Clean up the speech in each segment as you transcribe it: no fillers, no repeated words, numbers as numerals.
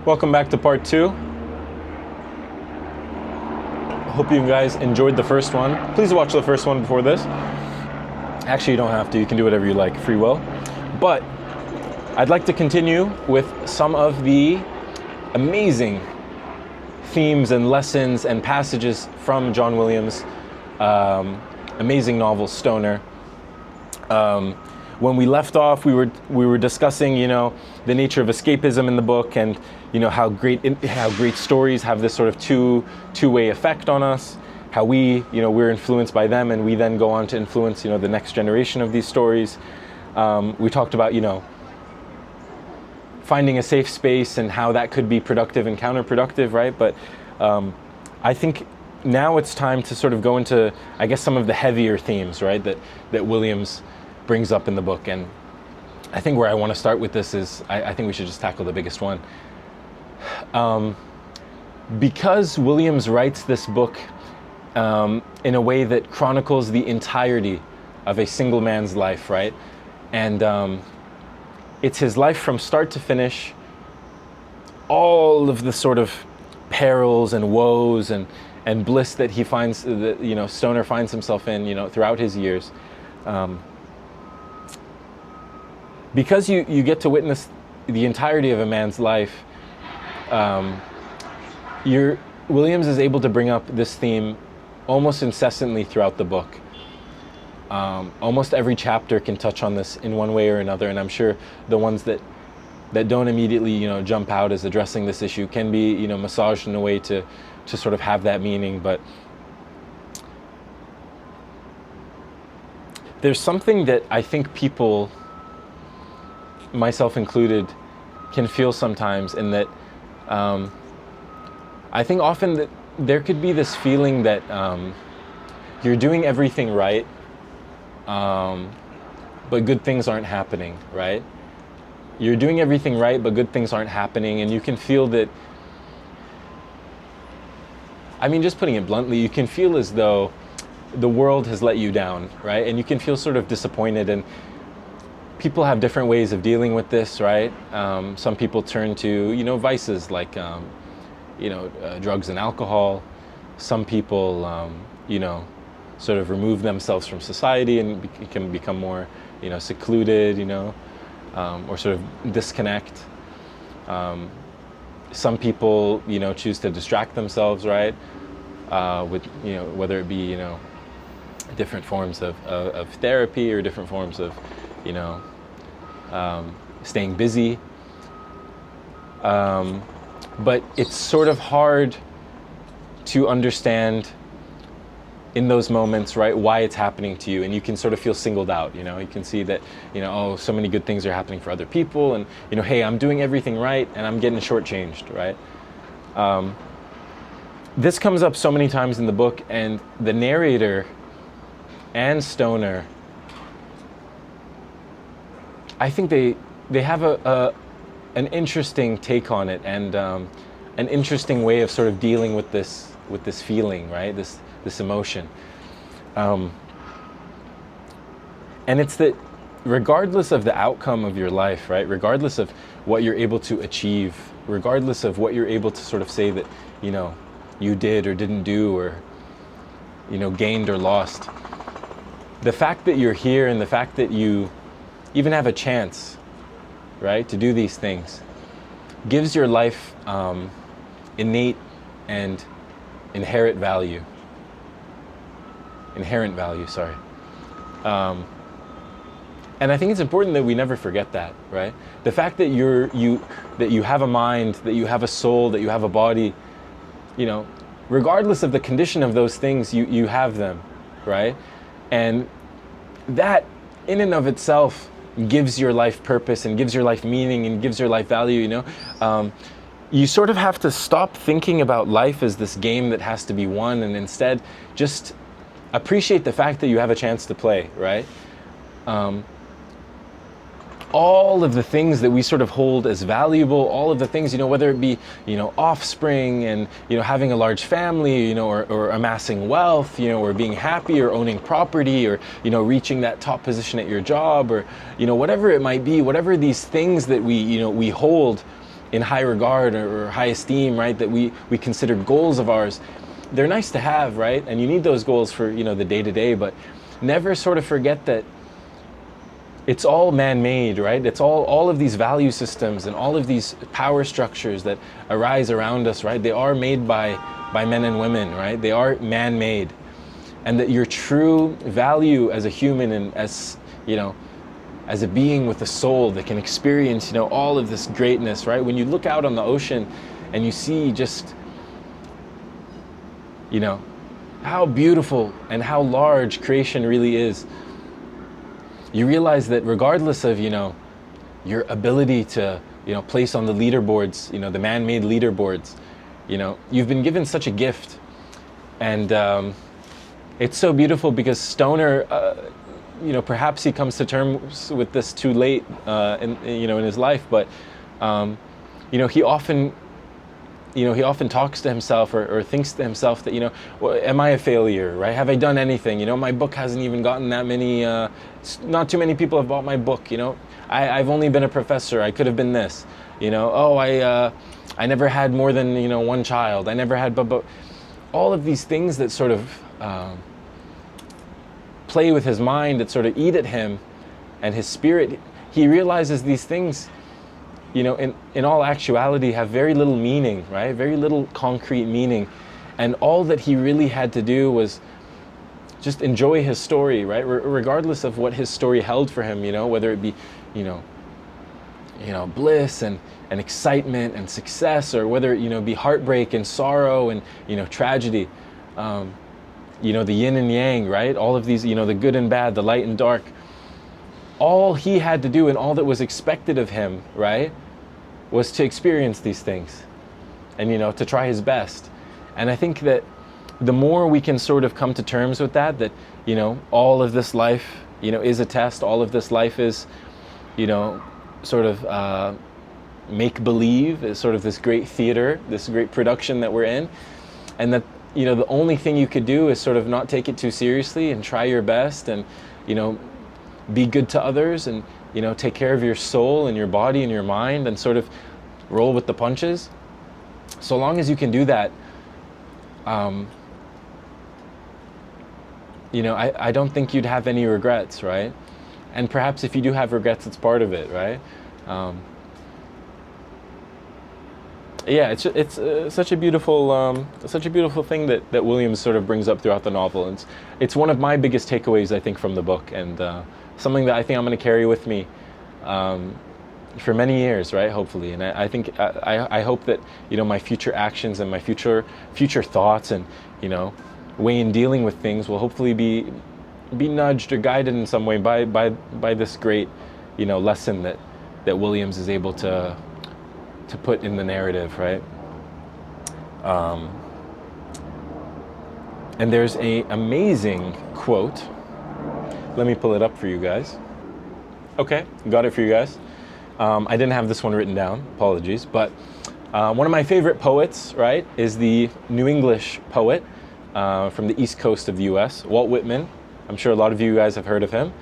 Welcome back to part two. Hope you guys enjoyed the first one. Please watch the first one before this. Actually, you don't have to. You can do whatever you like, free will. But I'd like to continue with some of the amazing themes and lessons and passages from John Williams' amazing novel, Stoner. When we left off, we were discussing, the nature of escapism in the book, and how great stories have this sort of two-way effect on us. How we're influenced by them, and we then go on to influence the next generation of these stories. We talked about finding a safe space and how that could be productive and counterproductive, right? But I think now it's time to sort of go into, I guess, some of the heavier themes, right? That Williams brings up in the book. And I think where I want to start with this is, I think we should just tackle the biggest one. Because Williams writes this book in a way that chronicles the entirety of a single man's life, right? And it's his life from start to finish, all of the sort of perils and woes and bliss that he finds, that Stoner finds himself in, throughout his years. Because you get to witness the entirety of a man's life, Williams is able to bring up this theme almost incessantly throughout the book. Almost every chapter can touch on this in one way or another, and I'm sure the ones that don't immediately jump out as addressing this issue can be massaged in a way to sort of have that meaning. But there's something that I think people, myself included, can feel sometimes, in that I think often that there could be this feeling that you're doing everything right, but good things aren't happening, right? You're doing everything right, but good things aren't happening, and you can feel that, just putting it bluntly, you can feel as though the world has let you down, right? And you can feel sort of disappointed, and people have different ways of dealing with this, right? Some people turn to, vices like, drugs and alcohol. Some people, sort of remove themselves from society and can become more, secluded, or sort of disconnect. Some people, choose to distract themselves, right? With, whether it be, different forms of therapy or different forms of, staying busy. But it's sort of hard to understand in those moments, right, why it's happening to you, and you can sort of feel singled out. You can see that, so many good things are happening for other people, and hey, I'm doing everything right, and I'm getting shortchanged, right? This comes up so many times in the book, and the narrator and Stoner, I think they have an interesting take on it, and an interesting way of sort of dealing with this feeling, right? This emotion. And it's that regardless of the outcome of your life, right? Regardless of what you're able to achieve, regardless of what you're able to sort of say that, you did or didn't do, or, gained or lost, the fact that you're here and the fact that you even have a chance, right, to do these things, gives your life innate and inherent value. Sorry. And I think it's important that we never forget that, right? The fact that you have a mind, that you have a soul, that you have a body, regardless of the condition of those things, you have them, right? And that in and of itself gives your life purpose and gives your life meaning and gives your life value. You sort of have to stop thinking about life as this game that has to be won, and instead just appreciate the fact that you have a chance to play, right? All of the things that we sort of hold as valuable, all of the things, whether it be, offspring and, having a large family, or amassing wealth, or being happy or owning property, or, reaching that top position at your job, or, whatever it might be, whatever these things that we hold in high regard or high esteem, right? That we consider goals of ours. They're nice to have, right? And you need those goals for, the day-to-day, but never sort of forget that it's all man-made, right? It's all of these value systems and all of these power structures that arise around us, right? They are made by men and women, right? They are man-made. And that your true value as a human and as a being with a soul that can experience, all of this greatness, right? When you look out on the ocean and you see just, how beautiful and how large creation really is, you realize that regardless of, your ability to, place on the leaderboards, the man-made leaderboards, you've been given such a gift. And it's so beautiful because Stoner, perhaps he comes to terms with this too late in his life, but he often talks to himself or thinks to himself that, well, am I a failure, right? Have I done anything? My book hasn't even gotten that many, not too many people have bought my book, I've only been a professor, I could have been this, I never had more than, one child, I never had, but all of these things that sort of play with his mind, that sort of eat at him and his spirit, he realizes these things, in all actuality have very little meaning, right? Very little concrete meaning. And all that he really had to do was just enjoy his story, right? Regardless of what his story held for him, whether it be, bliss and excitement and success, or whether it, be heartbreak and sorrow and, tragedy. The yin and yang, right? All of these, the good and bad, the light and dark. All he had to do and all that was expected of him, right, was to experience these things and, to try his best. And I think that the more we can sort of come to terms with that, all of this life, is a test, all of this life is, sort of make-believe, is sort of this great theater, this great production that we're in, and that, the only thing you could do is sort of not take it too seriously and try your best and, be good to others and, take care of your soul and your body and your mind and sort of roll with the punches. So long as you can do that, I don't think you'd have any regrets, right? And perhaps if you do have regrets, it's part of it, right? It's such a beautiful thing that Williams sort of brings up throughout the novel. And it's one of my biggest takeaways, I think, from the book, and something that I think I'm going to carry with me for many years, right? Hopefully, and I think I hope that my future actions and my future thoughts and way in dealing with things will hopefully be nudged or guided in some way by this great lesson that Williams is able to put in the narrative, right? And there's an amazing quote. Let me pull it up for you guys. Okay, got it for you guys. I didn't have this one written down, apologies, but one of my favorite poets, right, is the New English poet from the East Coast of the US, Walt Whitman. I'm sure a lot of you guys have heard of him.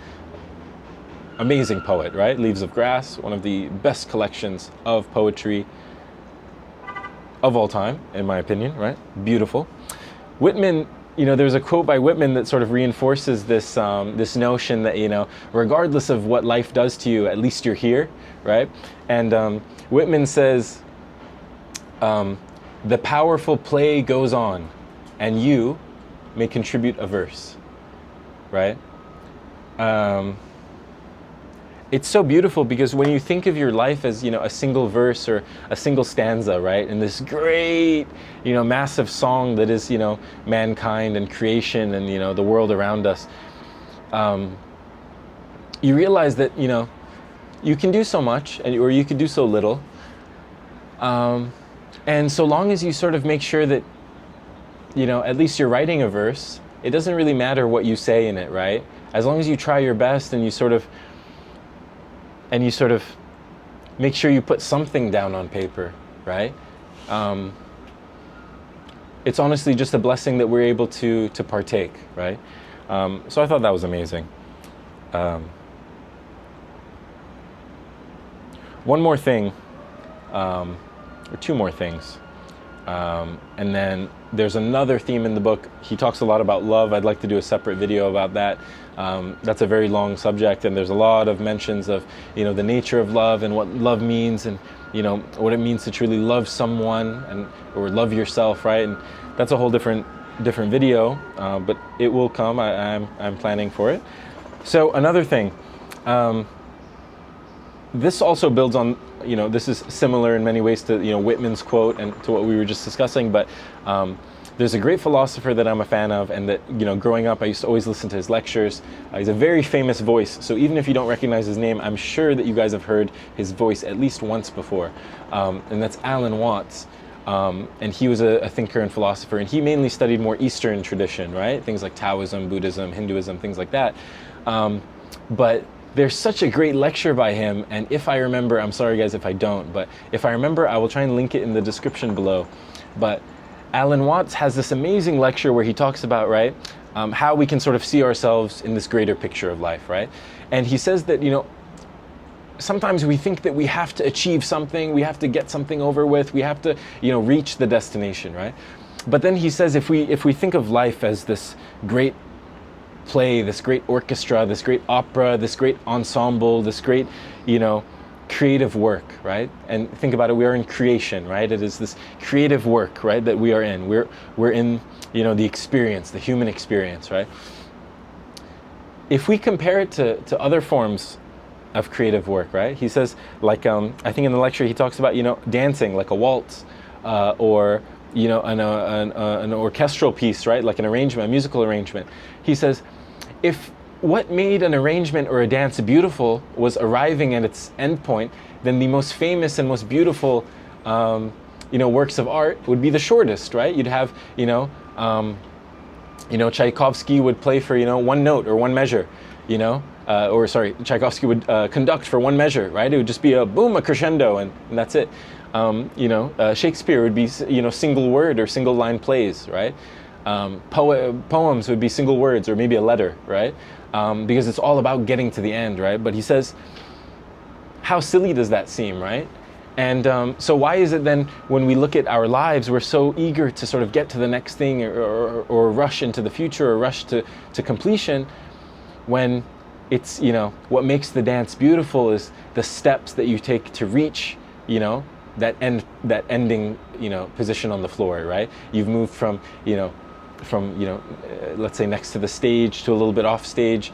Amazing poet, right? Leaves of Grass, one of the best collections of poetry of all time, in my opinion, right? Beautiful. Whitman, there's a quote by Whitman that sort of reinforces this this notion that, regardless of what life does to you, at least you're here, right? And Whitman says, the powerful play goes on, and you may contribute a verse, right? It's so beautiful because when you think of your life as, a single verse or a single stanza, right? And this great, massive song that is, mankind and creation and, the world around us, you realize that, you can do so much or you can do so little. And so long as you sort of make sure that, at least you're writing a verse, it doesn't really matter what you say in it, right? As long as you try your best and you sort of make sure you put something down on paper, right? It's honestly just a blessing that we're able to partake, right? So I thought that was amazing. One more thing or two more things. And then there's another theme in the book. He talks a lot about love. I'd like to do a separate video about that. That's a very long subject, and there's a lot of mentions of, the nature of love and what love means, and, what it means to truly love someone or love yourself, right? And that's a whole different video, but it will come. I'm planning for it. So another thing, this also builds on, this is similar in many ways to, Whitman's quote and to what we were just discussing, but there's a great philosopher that I'm a fan of, and that, growing up, I used to always listen to his lectures. He's a very famous voice, so even if you don't recognize his name, I'm sure that you guys have heard his voice at least once before, and that's Alan Watts. And he was a thinker and philosopher, and he mainly studied more Eastern tradition, right? Things like Taoism, Buddhism, Hinduism, things like that. But there's such a great lecture by him, and if I remember, I'm sorry guys if I don't, but if I remember, I will try and link it in the description below. But Alan Watts has this amazing lecture where he talks about, right, how we can sort of see ourselves in this greater picture of life, right? And he says that, sometimes we think that we have to achieve something, we have to get something over with, we have to, reach the destination, right? But then he says if we think of life as this great play, this great orchestra, this great opera, this great ensemble, this great, creative work, right? And think about it, we are in creation, right? It is this creative work, right, that we are in. We're in, the experience, the human experience, right? If we compare it to other forms of creative work, right? He says, like, I think in the lecture he talks about, dancing, like a waltz, or, an orchestral piece, right? Like an arrangement, a musical arrangement. He says, if what made an arrangement or a dance beautiful was arriving at its end point, then the most famous and most beautiful, works of art would be the shortest, right? You'd have, Tchaikovsky would play for, one note or one measure, Tchaikovsky would conduct for one measure, right? It would just be a boom, a crescendo, and that's it. Shakespeare would be, single word or single line plays, right? Poems would be single words or maybe a letter, right? Because it's all about getting to the end, right? But he says, how silly does that seem, right? And so why is it then when we look at our lives, we're so eager to sort of get to the next thing or rush into the future or rush to completion, when it's, what makes the dance beautiful is the steps that you take to reach, that ending, position on the floor, right? You've moved from, let's say next to the stage to a little bit off stage.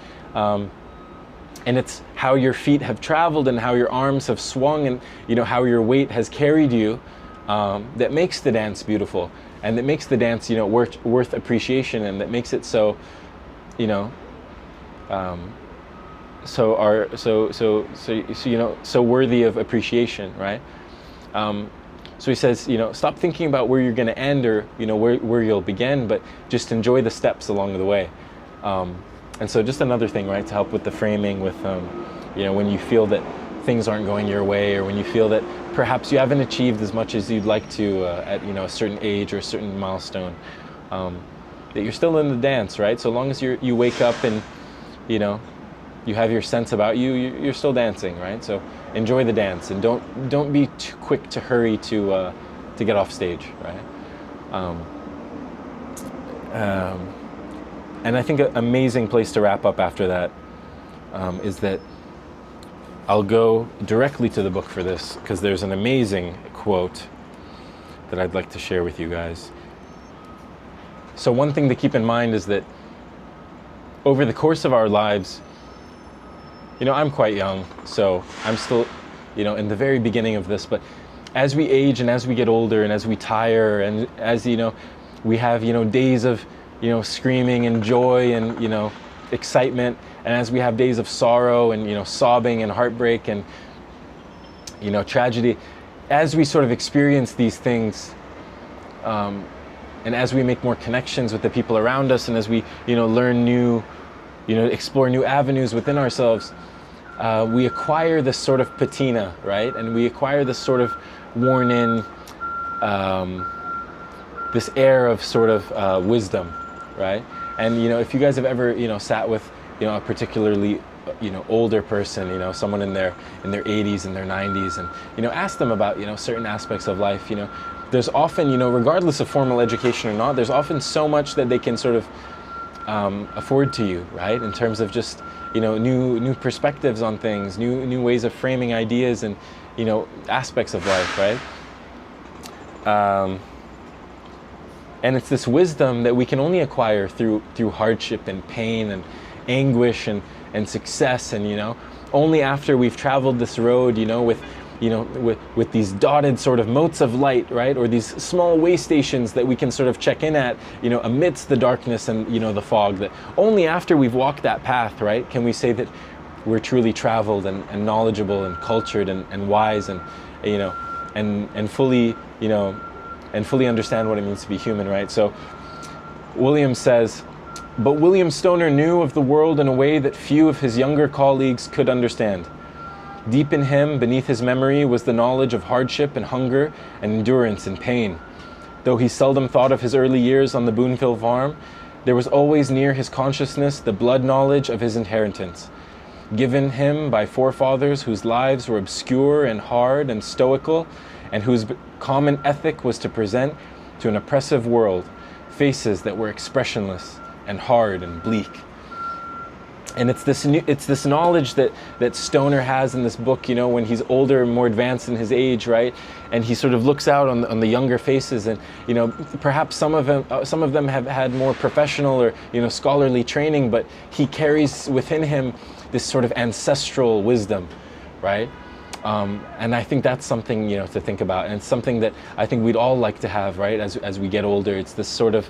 And it's how your feet have traveled and how your arms have swung and, how your weight has carried you, that makes the dance beautiful, and that makes the dance, worth appreciation, and that makes it so, so worthy of appreciation, right? So he says, stop thinking about where you're going to end or, where you'll begin, but just enjoy the steps along the way. And so just another thing, right, to help with the framing with, when you feel that things aren't going your way, or when you feel that perhaps you haven't achieved as much as you'd like to at, a certain age or a certain milestone, that you're still in the dance, right? So long as you wake up and, you have your sense about you're still dancing, right? So enjoy the dance, and don't be too quick to hurry to get off stage, right? And I think an amazing place to wrap up after that is that I'll go directly to the book for this, because there's an amazing quote that I'd like to share with you guys. So one thing to keep in mind is that over the course of our lives, I'm quite young, so I'm still, in the very beginning of this, but as we age and as we get older and as we tire and as, we have, days of, screaming and joy and, excitement, and as we have days of sorrow and, sobbing and heartbreak and, tragedy, as we sort of experience these things, and as we make more connections with the people around us, and as we, learn new, explore new avenues within ourselves, we acquire this sort of patina, right? And we acquire this sort of worn in, this air of sort of wisdom, right? And, if you guys have ever, sat with, a particularly older person, someone in their 80s and their 90s, and ask them about certain aspects of life. There's often, regardless of formal education or not, there's often so much that they can sort of afford to you, right? In terms of just new perspectives on things, new ways of framing ideas, and aspects of life, right? And it's this wisdom that we can only acquire through hardship and pain and anguish and success, and only after we've traveled this road, with these dotted sort of motes of light, right, or these small way stations that we can sort of check in at, amidst the darkness and the fog. That only after we've walked that path, right, can we say that we're truly traveled and knowledgeable and cultured and wise and fully understand what it means to be human, right? So William says, but William Stoner knew of the world in a way that few of his younger colleagues could understand. Deep in him, beneath his memory, was the knowledge of hardship and hunger and endurance and pain. Though he seldom thought of his early years on the Boonville farm, there was always near his consciousness the blood knowledge of his inheritance, given him by forefathers whose lives were obscure and hard and stoical, and whose common ethic was to present to an oppressive world faces that were expressionless and hard and bleak. And it's this knowledge that Stoner has in this book, when he's older and more advanced in his age, right? And he sort of looks out on the younger faces, and perhaps some of them have had more professional or scholarly training, but he carries within him this sort of ancestral wisdom, right? And I think that's something to think about, and it's something that I think we'd all like to have, right? As we get older, it's this sort of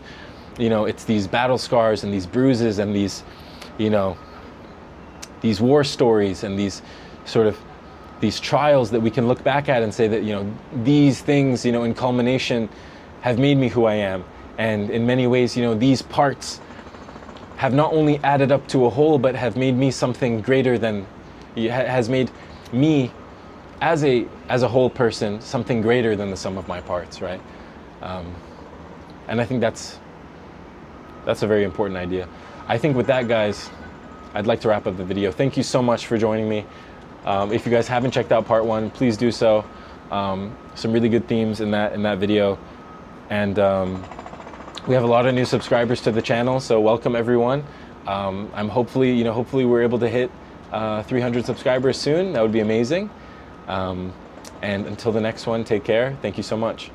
it's these battle scars and these bruises and these these war stories and these trials that we can look back at and say that these things in culmination have made me who I am, and in many ways these parts have not only added up to a whole, but have made me something greater than, has made me as a whole person something greater than the sum of my parts, right? And I think that's a very important idea. I think with that, guys, I'd like to wrap up the video. Thank you so much for joining me. If you guys haven't checked out part 1, please do so. Some really good themes in that video, and we have a lot of new subscribers to the channel, so welcome everyone. I'm hopefully we're able to hit 300 subscribers soon. That would be amazing. And until the next one, take care. Thank you so much.